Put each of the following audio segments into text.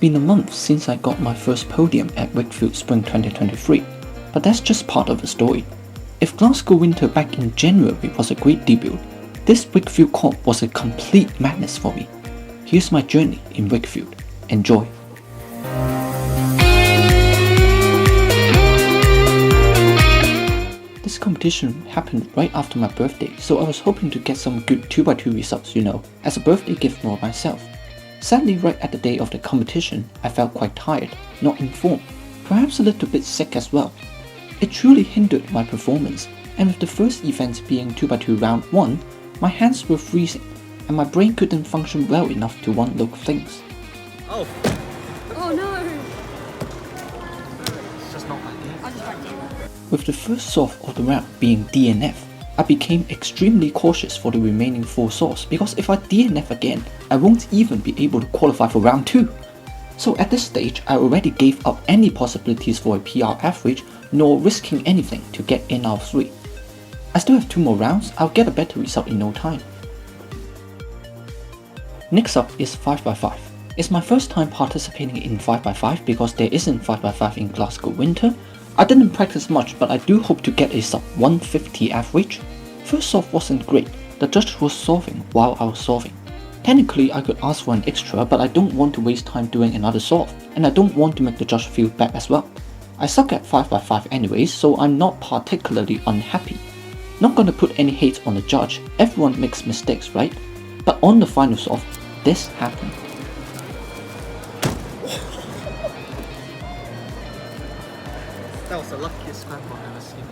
been a month since I got my first podium at Wakefield Spring 2023, but that's just part of the story. If Glasgow Winter back in January was a great debut, this Wakefield Comp was a complete madness for me. Here's my journey in Wakefield. Enjoy! This competition happened right after my birthday, so I was hoping to get some good 2x2 results, as a birthday gift for myself. Sadly, right at the day of the competition, I felt quite tired, not in form, perhaps a little bit sick as well. It truly hindered my performance, and with the first event being 2x2 round 1, my hands were freezing, and my brain couldn't function well enough to look things. Oh no! It's just not my thing. With the first solve of the round being DNF, I became extremely cautious for the remaining 4 solves because if I DNF again, I won't even be able to qualify for round 2. So at this stage, I already gave up any possibilities for a PR average, nor risking anything to get in out of 3. I still have 2 more rounds, I'll get a better result in no time. Next up is 5x5. It's my first time participating in 5x5 because there isn't 5x5 in Glasgow Winter. I didn't practice much, but I do hope to get a sub 150 average. First solve wasn't great, the judge was solving while I was solving. Technically I could ask for an extra, but I don't want to waste time doing another solve, and I don't want to make the judge feel bad as well. I suck at 5x5 anyways, so I'm not particularly unhappy. Not gonna put any hate on the judge, everyone makes mistakes, right? But on the final solve, this happened. That was the luckiest scramble I've ever seen.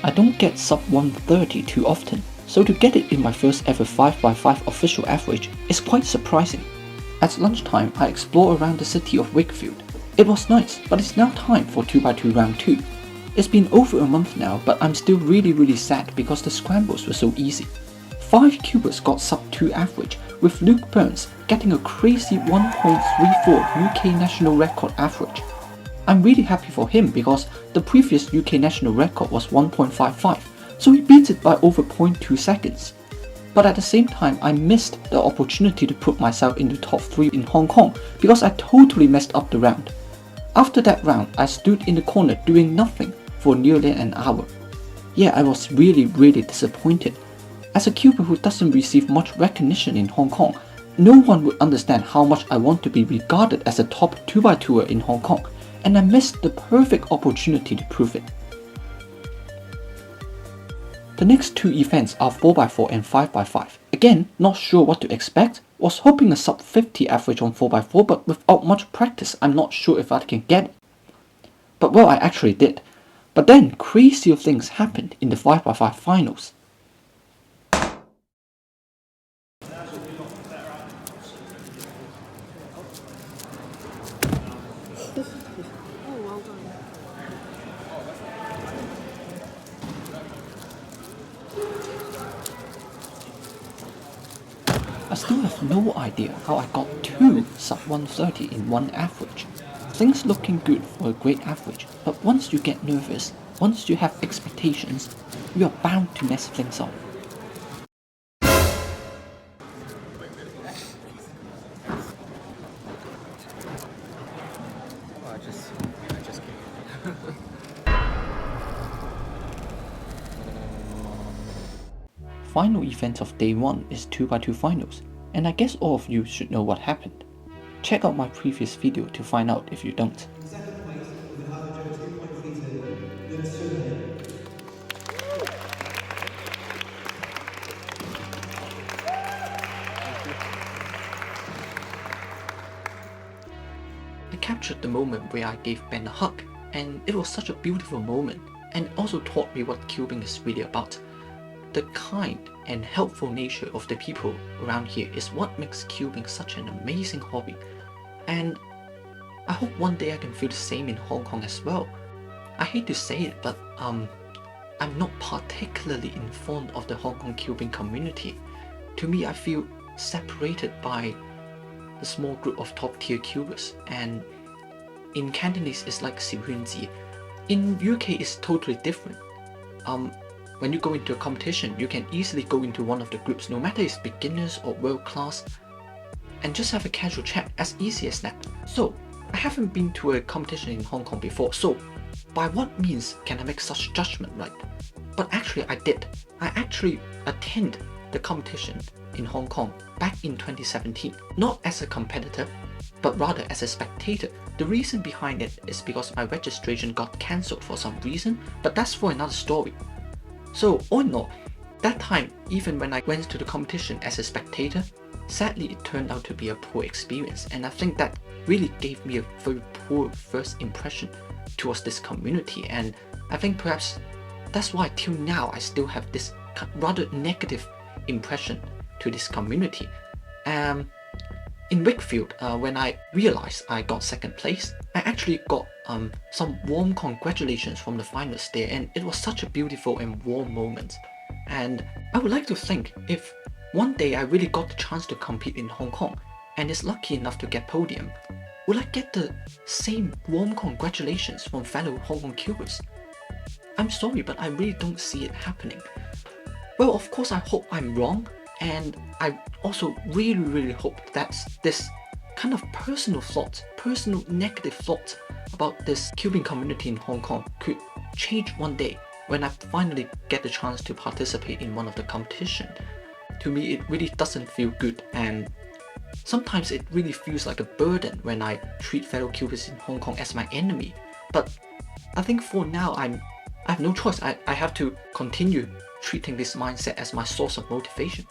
I don't get sub 130 too often, so to get it in my first ever 5x5 official average is quite surprising. At lunchtime, I explored around the city of Wakefield. It was nice, but it's now time for 2x2 round 2. It's been over a month now, but I'm still really sad because the scrambles were so easy. 5 cubers got sub 2 average, with Luke Burns getting a crazy 1.34 UK national record average. I'm really happy for him because the previous UK national record was 1.55, so he beat it by over 0.2 seconds. But at the same time, I missed the opportunity to put myself in the top 3 in Hong Kong because I totally messed up the round. After that round, I stood in the corner doing nothing for nearly an hour. Yeah, I was really disappointed. As a cuber who doesn't receive much recognition in Hong Kong, no one would understand how much I want to be regarded as a top 2x2er in Hong Kong, and I missed the perfect opportunity to prove it. The next 2 events are 4x4 and 5x5. Again, not sure what to expect, was hoping a sub 50 average on 4x4, but without much practice, I'm not sure if I can get it. But well, I actually did. But then, crazier things happened in the 5x5 finals. I still have no idea how I got 2 sub 130 in one average. Things looking good for a great average, but once you get nervous, once you have expectations, you are bound to mess things up. I just Final event of day 1 is 2x2 finals, and I guess all of you should know what happened. Check out my previous video to find out if you don't. I captured the moment where I gave Ben a hug, and it was such a beautiful moment, and also taught me what cubing is really about. The kind and helpful nature of the people around here is what makes cubing such an amazing hobby, and I hope one day I can feel the same in Hong Kong as well. I hate to say it, but I'm not particularly fond of the Hong Kong cubing community. To me, I feel separated by the small group of top tier cubers, and in Cantonese it's like 小圈子. In UK it's totally different. When you go into a competition, you can easily go into one of the groups, no matter it's beginners or world class, and just have a casual chat, as easy as that. So I haven't been to a competition in Hong Kong before, so by what means can I make such judgment, right? But actually I did. I actually attend the competition in Hong Kong back in 2017, not as a competitor, but rather as a spectator. The reason behind it is because my registration got cancelled for some reason, but that's for another story. So all in all, that time, even when I went to the competition as a spectator, sadly it turned out to be a poor experience, and I think that really gave me a very poor first impression towards this community, and I think perhaps that's why till now I still have this rather negative impression to this community. In Wakefield, when I realized I got second place, I actually got some warm congratulations from the finalists there, and it was such a beautiful and warm moment. And I would like to think if one day I really got the chance to compete in Hong Kong and is lucky enough to get podium, will I get the same warm congratulations from fellow Hong Kong Cubers? I'm sorry, but I really don't see it happening. Well, of course I hope I'm wrong, and I also really hope that this kind of personal negative thought about this cubing community in Hong Kong could change one day when I finally get the chance to participate in one of the competition. To me, it really doesn't feel good, and sometimes it really feels like a burden when I treat fellow cubers in Hong Kong as my enemy. But I think for now I have no choice. I have to continue treating this mindset as my source of motivation.